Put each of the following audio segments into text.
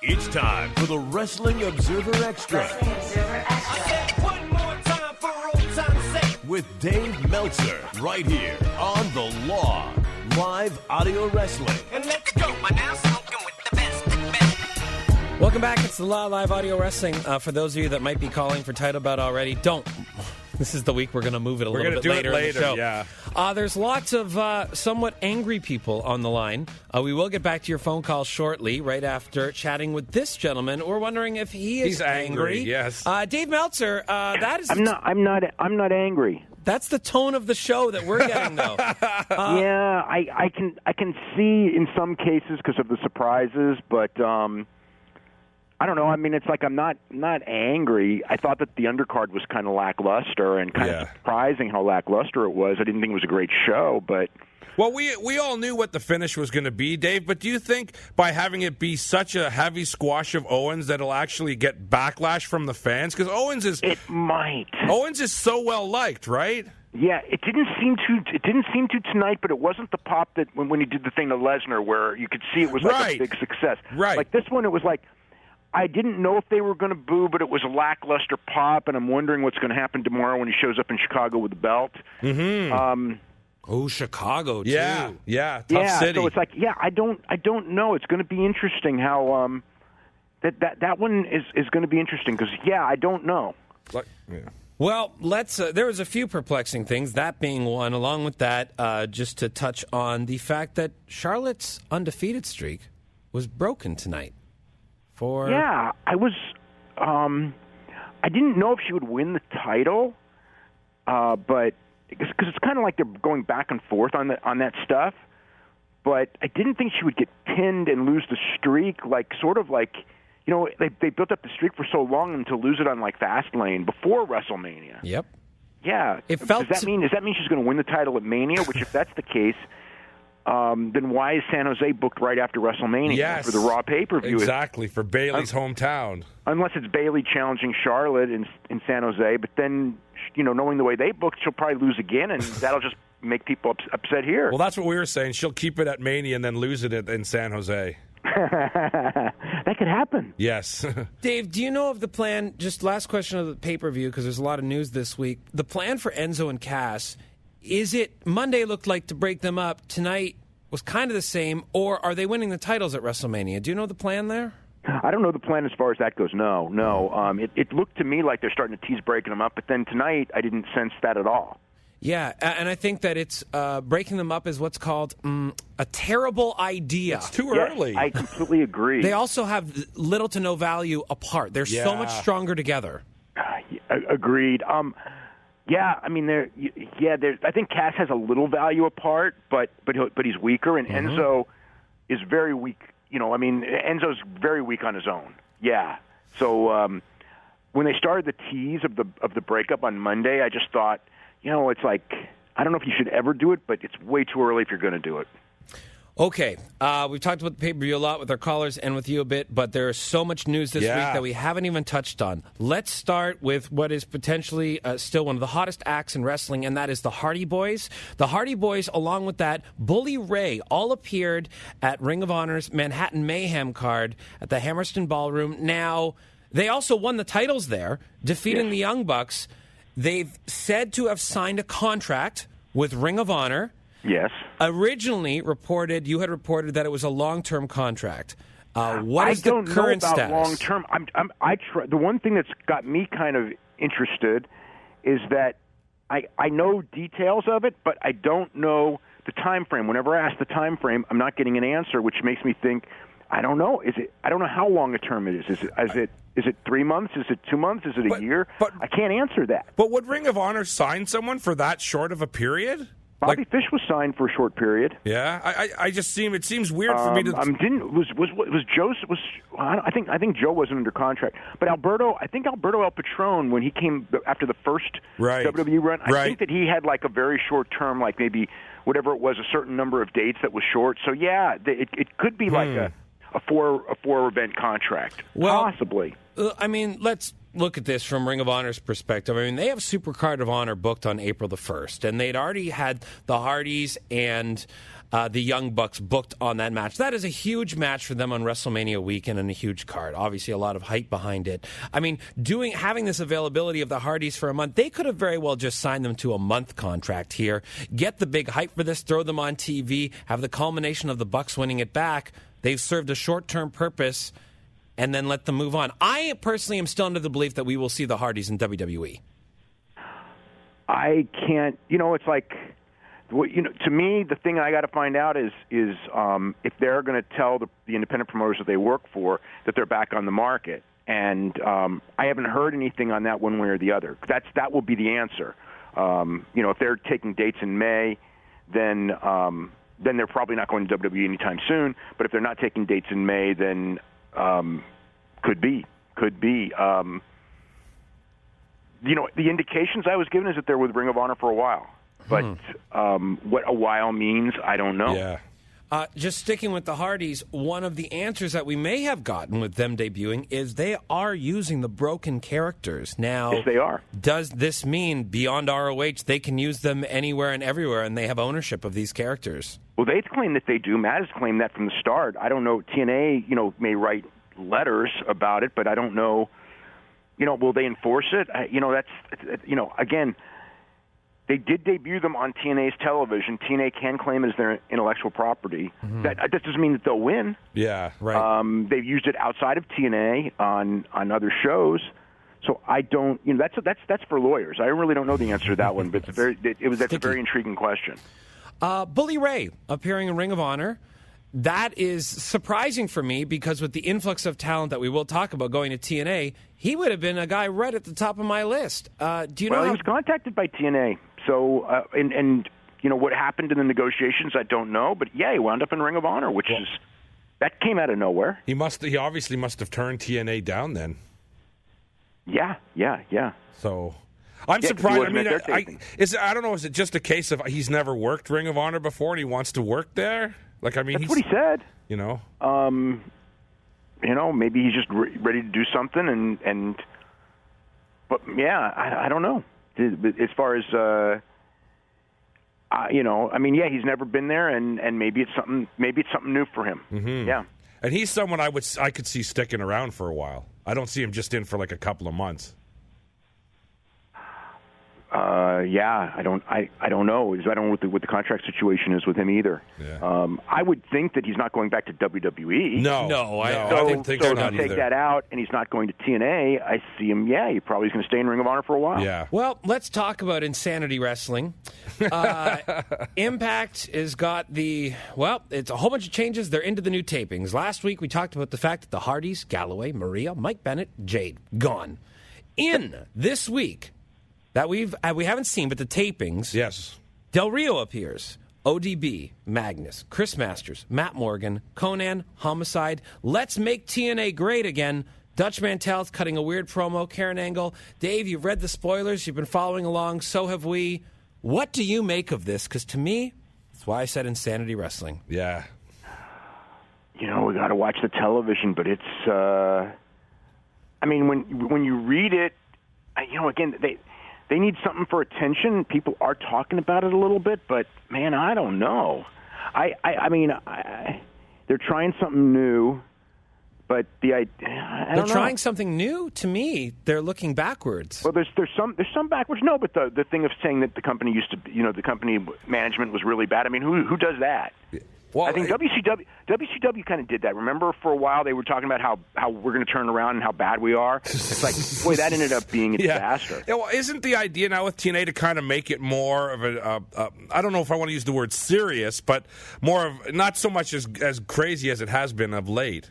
It's time for the Wrestling Observer Extra. One more time for old time's sake. With Dave Meltzer, right here on The Law. Live audio wrestling. And let's go. We're now smoking with the best. Welcome back. It's the Law Live Audio Wrestling. For those of you that might be calling for title bout already, don't. This is the week we're going to move it a little bit later in the show. Yeah. There's lots of somewhat angry people on the line. We will get back to your phone call shortly, right after chatting with this gentleman. We're wondering if he's angry. Yes. Dave Meltzer, that is. I'm not angry. That's the tone of the show that we're getting, though. Yeah, I can see in some cases because of the surprises, but I don't know. I mean, it's like I'm not angry. I thought that the undercard was kind of lackluster and kind of surprising how lackluster it was. I didn't think it was a great show, but. Well, we all knew what the finish was going to be, Dave, but do you think by having it be such a heavy squash of Owens that it'll actually get backlash from the fans? Because Owens is... It might. Owens is so well-liked, right? Yeah, it didn't seem to tonight, but it wasn't the pop that when he did the thing to Lesnar where you could see it was like a big success. Right. Like this one, it was like, I didn't know if they were going to boo, but it was a lackluster pop, and I'm wondering what's going to happen tomorrow when he shows up in Chicago with the belt. Mm-hmm. Chicago, too. Yeah, tough city. So it's like, I don't know. It's going to be interesting how that one is going to be interesting because, I don't know. Well, there was a few perplexing things, that being one. Along with that, just to touch on the fact that Charlotte's undefeated streak was broken tonight. I was. I didn't know if she would win the title, but because it's kind of like they're going back and forth on that stuff. But I didn't think she would get pinned and lose the streak, like sort of like. You know, they built up the streak for so long and to lose it on like Fastlane before WrestleMania. Yep. Yeah. Does that mean she's going to win the title at Mania? Which, if that's the case, then why is San Jose booked right after WrestleMania for the Raw pay-per-view? Exactly, for Bayley's hometown. Unless it's Bayley challenging Charlotte in San Jose, but then knowing the way they booked, she'll probably lose again, and that'll just make people upset here. Well, that's what we were saying. She'll keep it at Mania and then lose it in San Jose. That could happen. Yes. Dave, do you know of the plan, just last question of the pay-per-view, because there's a lot of news this week, the plan for Enzo and Cass, is it Monday looked like to break them up, tonight was kind of the same, or are they winning the titles at WrestleMania? Do you know the plan there? I don't know the plan as far as that goes, no. It looked to me like they're starting to tease breaking them up, but then tonight I didn't sense that at all. Yeah, and I think that it's breaking them up is what's called a terrible idea. It's too early. I completely agree. They also have little to no value apart. They're so much stronger together. Agreed. I mean, I think Cass has a little value apart, but he's weaker, and Enzo is very weak. Enzo's very weak on his own. Yeah. So when they started the tease of the breakup on Monday, I just thought, it's like, I don't know if you should ever do it, but it's way too early if you're going to do it. Okay. We've talked about the pay-per-view a lot with our callers and with you a bit, but there's so much news this week that we haven't even touched on. Let's start with what is potentially still one of the hottest acts in wrestling, and that is the Hardy Boys. The Hardy Boys, along with that, Bully Ray, all appeared at Ring of Honor's Manhattan Mayhem card at the Hammerstein Ballroom. Now, they also won the titles there, defeating the Young Bucks. They've said to have signed a contract with Ring of Honor. Yes. Originally you had reported that it was a long-term contract. What is the current status? I don't know about long-term. The one thing that's got me kind of interested is that I know details of it, but I don't know the time frame. Whenever I ask the time frame, I'm not getting an answer, which makes me think, I don't know. I don't know how long a term it is. Is it 3 months? Is it 2 months? Is it a year? But I can't answer that. But would Ring of Honor sign someone for that short of a period? Bobby Fish was signed for a short period. Yeah, it seems weird for me to. I think Joe wasn't under contract, but Alberto El Patron, when he came after the first WWE run, I think that he had like a very short term, like maybe whatever it was, a certain number of dates that was short. So it could be like a four event contract, possibly. I mean, let's look at this from Ring of Honor's perspective. I mean, they have Supercard of Honor booked on April the 1st, and they'd already had the Hardys and the Young Bucks booked on that match. That is a huge match for them on WrestleMania weekend and a huge card. Obviously, a lot of hype behind it. I mean, having this availability of the Hardys for a month, they could have very well just signed them to a month contract here, get the big hype for this, throw them on TV, have the culmination of the Bucks winning it back. They've served a short-term purpose, and then let them move on. I personally am still under the belief that we will see the Hardys in WWE. I can't. It's like. To me, the thing I got to find out is if they're going to tell the independent promoters that they work for that they're back on the market, and I haven't heard anything on that one way or the other. That will be the answer. If they're taking dates in May, then they're probably not going to WWE anytime soon. But if they're not taking dates in May, then could be. The indications I was given is that they're with Ring of Honor for a while. But what a while means, I don't know. Yeah. Just sticking with the Hardys, one of the answers that we may have gotten with them debuting is they are using the broken characters. Now, yes, they are. Does this mean beyond ROH they can use them anywhere and everywhere and they have ownership of these characters? Well, they claim that they do. Matt has claimed that from the start. I don't know. TNA, may write letters about it, but I don't know. Will they enforce it? Again, they did debut them on TNA's television. TNA can claim it as their intellectual property. Mm-hmm. That doesn't mean that they'll win. Yeah, right. They've used it outside of TNA on other shows. So I don't. That's for lawyers. I really don't know the answer to that one. But that's a very intriguing question. Bully Ray appearing in Ring of Honor. That is surprising for me because with the influx of talent that we will talk about going to TNA, he would have been a guy right at the top of my list. Do you know? Well, he was contacted by TNA. So, and what happened in the negotiations, I don't know. But yeah, he wound up in Ring of Honor, that came out of nowhere. He obviously must have turned TNA down then. Yeah. So, I'm surprised. I mean, I don't know. Is it just a case of he's never worked Ring of Honor before and he wants to work there? That's what he said. Maybe he's just ready to do something, but yeah, I don't know. As far as he's never been there, and maybe it's something new for him. Mm-hmm. Yeah, and he's someone I could see sticking around for a while. I don't see him just in for like a couple of months. I don't know. I don't know what the contract situation is with him either. Yeah. I would think that he's not going back to WWE. No, I wouldn't think so. So to take that out, and he's not going to TNA, I see him. Yeah, he probably is going to stay in Ring of Honor for a while. Yeah. Well, let's talk about Insanity Wrestling. Impact has got it's a whole bunch of changes. They're into the new tapings. Last week we talked about the fact that the Hardys, Galloway, Maria, Mike Bennett, Jade, gone. In this week that we haven't seen, but the tapings. Yes. Del Rio appears. ODB, Magnus, Chris Masters, Matt Morgan, Conan, Homicide. Let's make TNA great again. Dutch Mantel's cutting a weird promo. Karen Angle. Dave, you've read the spoilers. You've been following along. So have we. What do you make of this? Because to me, that's why I said Insanity Wrestling. Yeah. We got to watch the television, but it's. When you read it, again, they need something for attention. People are talking about it a little bit, but man, I don't know. They're trying something new, but they're trying something new. To me, they're looking backwards. Well, there's some backwards. No, but the thing of saying that the company used to, the company management was really bad. I mean, who does that? Well, I think WCW kind of did that. Remember, for a while they were talking about how we're going to turn around and how bad we are. It's like, boy, that ended up being a disaster. Yeah, well, isn't the idea now with TNA to kind of make it more of I don't know if I want to use the word serious, but more of not so much as crazy as it has been of late?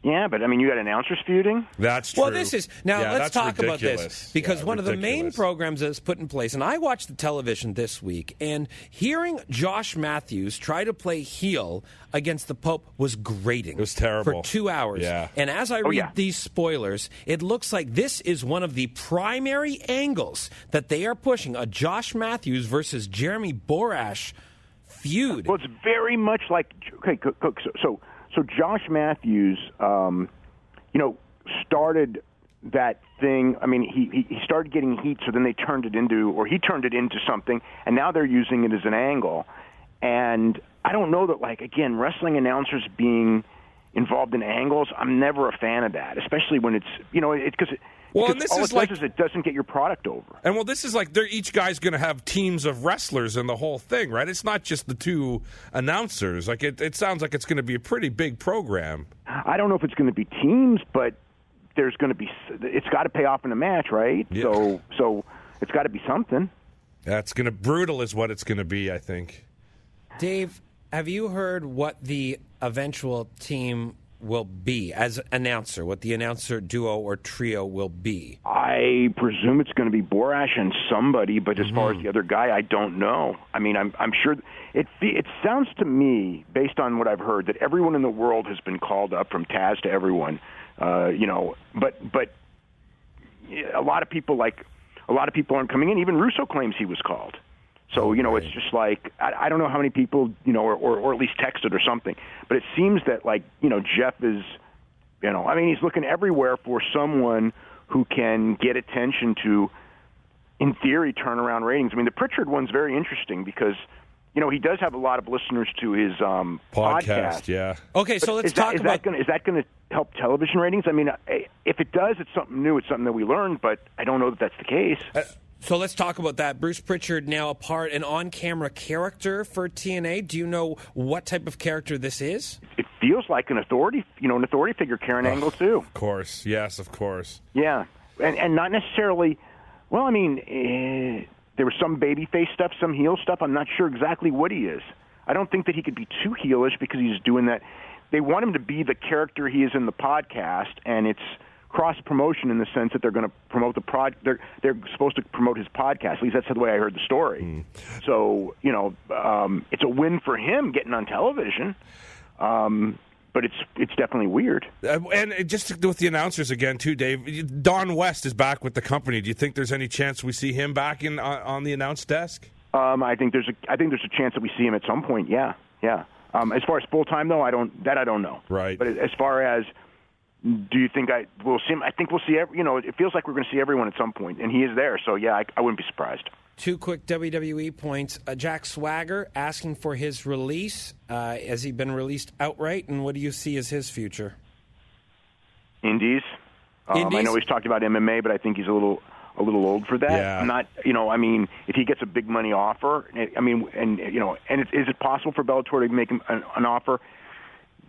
Yeah, but you got announcers feuding. That's true. Well, this is let's talk about this because one of the main programs that's put in place, and I watched the television this week, and hearing Josh Matthews try to play heel against the Pope was grating. It was terrible for 2 hours. Yeah. And as I read these spoilers, it looks like this is one of the primary angles that they are pushing: a Josh Matthews versus Jeremy Borash feud. Well, it's very much like So Josh Matthews, started that thing. I mean, he started getting heat, so then he turned it into something, and now they're using it as an angle. And I don't know that, like, again, wrestling announcers being involved in angles, I'm never a fan of that, especially when it's, because Well, and this all is it does is it doesn't get your product over. And well, this is like each guy's going to have teams of wrestlers in the whole thing, right? It's not just the two announcers. Like it sounds like it's going to be a pretty big program. I don't know if it's going to be teams, but there's going to be. It's got to pay off in a match, right? Yeah. So it's got to be something. That's going to brutal, is what it's going to be, I think. Dave, have you heard what the eventual team will be as announcer, what the announcer duo or trio will be? I presume it's going to be Borash and somebody, but as far as the other guy, I don't know. I mean, I'm sure it sounds to me, based on what I've heard, that everyone in the world has been called up, from Taz to everyone. But a lot of people aren't coming in. Even Russo claims he was called. So, it's just like, I don't know how many people, or at least texted or something. But it seems that, like, Jeff is, he's looking everywhere for someone who can get attention to, in theory, turn around ratings. I mean, the Pritchard one's very interesting because, he does have a lot of listeners to his podcast. Yeah. Okay, so let's talk about... Is that going to help television ratings? I mean, if it does, it's something new. It's something that we learned, but I don't know that that's the case. So let's talk about that. Bruce Pritchard now an on-camera character for TNA. Do you know what type of character this is? It feels like an authority figure, Karen Angle, too. Of course. Yes, of course. Yeah. And not necessarily, well, I mean, there was some babyface stuff, some heel stuff. I'm not sure exactly what he is. I don't think that he could be too heelish because he's doing that. They want him to be the character he is in the podcast, and it's cross-promotion in the sense that they're going to promote they're supposed to promote his podcast. At least that's the way I heard the story. So, it's a win for him getting on television, but it's definitely weird. And just with the announcers again, too, Dave, Don West is back with the company. Do you think there's any chance we see him back on the announce desk? I think there's a chance that we see him at some point, yeah. As far as full-time, though, I don't know. Right. But as far as, do you think we'll see him? I think we'll see. It feels like we're going to see everyone at some point, and he is there. So yeah, I wouldn't be surprised. Two quick WWE points. Jack Swagger asking for his release. Has he been released outright, and what do you see as his future? Indies. I know he's talked about MMA, but I think he's a little old for that. Yeah. I'm not. If he gets a big money offer, is it possible for Bellator to make him an offer?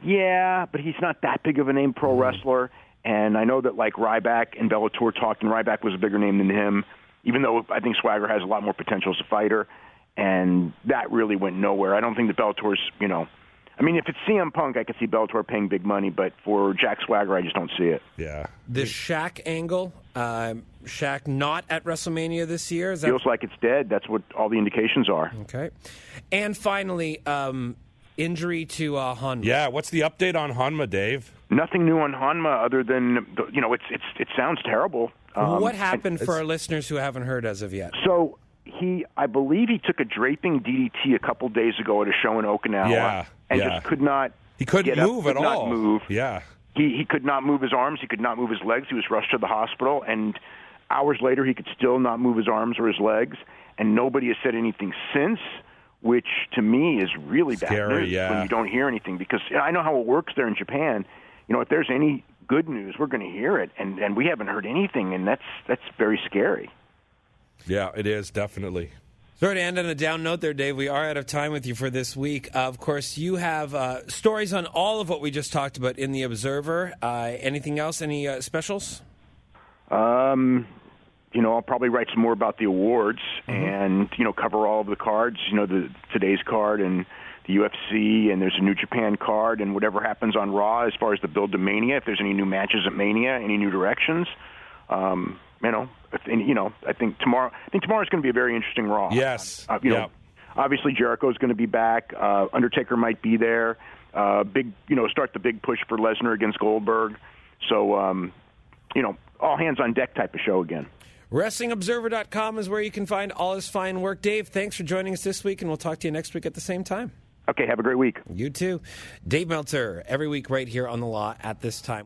Yeah, but he's not that big of a name pro wrestler, and I know that, like, Ryback and Bellator talked, and Ryback was a bigger name than him, even though I think Swagger has a lot more potential as a fighter, and that really went nowhere. I don't think that Bellator's, if it's CM Punk, I could see Bellator paying big money, but for Jack Swagger, I just don't see it. Yeah. The Shaq angle, Shaq not at WrestleMania this year? Feels like it's dead. That's what all the indications are. Okay. And finally, injury to Hanma. Yeah, what's the update on Hanma, Dave? Nothing new on Hanma other than, it sounds terrible. What happened for our listeners who haven't heard as of yet? So I believe he took a draping DDT a couple days ago at a show in Okinawa, just could not. He couldn't move at all. Move. Yeah, he could not move his arms. He could not move his legs. He was rushed to the hospital, and hours later he could still not move his arms or his legs. And nobody has said anything since, which to me is really bad news when you don't hear anything. Because I know how it works there in Japan. If there's any good news, we're going to hear it, and we haven't heard anything, and that's very scary. Yeah, it is, definitely. Sorry to end on a down note there, Dave. We are out of time with you for this week. Of course, you have stories on all of what we just talked about in The Observer. Anything else? Any specials? I'll probably write some more about the awards and, cover all of the cards, today's card and the UFC, and there's a New Japan card, and whatever happens on Raw as far as the build to Mania, if there's any new matches at Mania, any new directions. I think tomorrow's going to be a very interesting Raw. Yes. Obviously Jericho's going to be back. Undertaker might be there. Start the big push for Lesnar against Goldberg. So, all hands on deck type of show again. WrestlingObserver.com is where you can find all his fine work. Dave, thanks for joining us this week, and we'll talk to you next week at the same time. Okay, have a great week. You too. Dave Meltzer, every week right here on The Law at this time.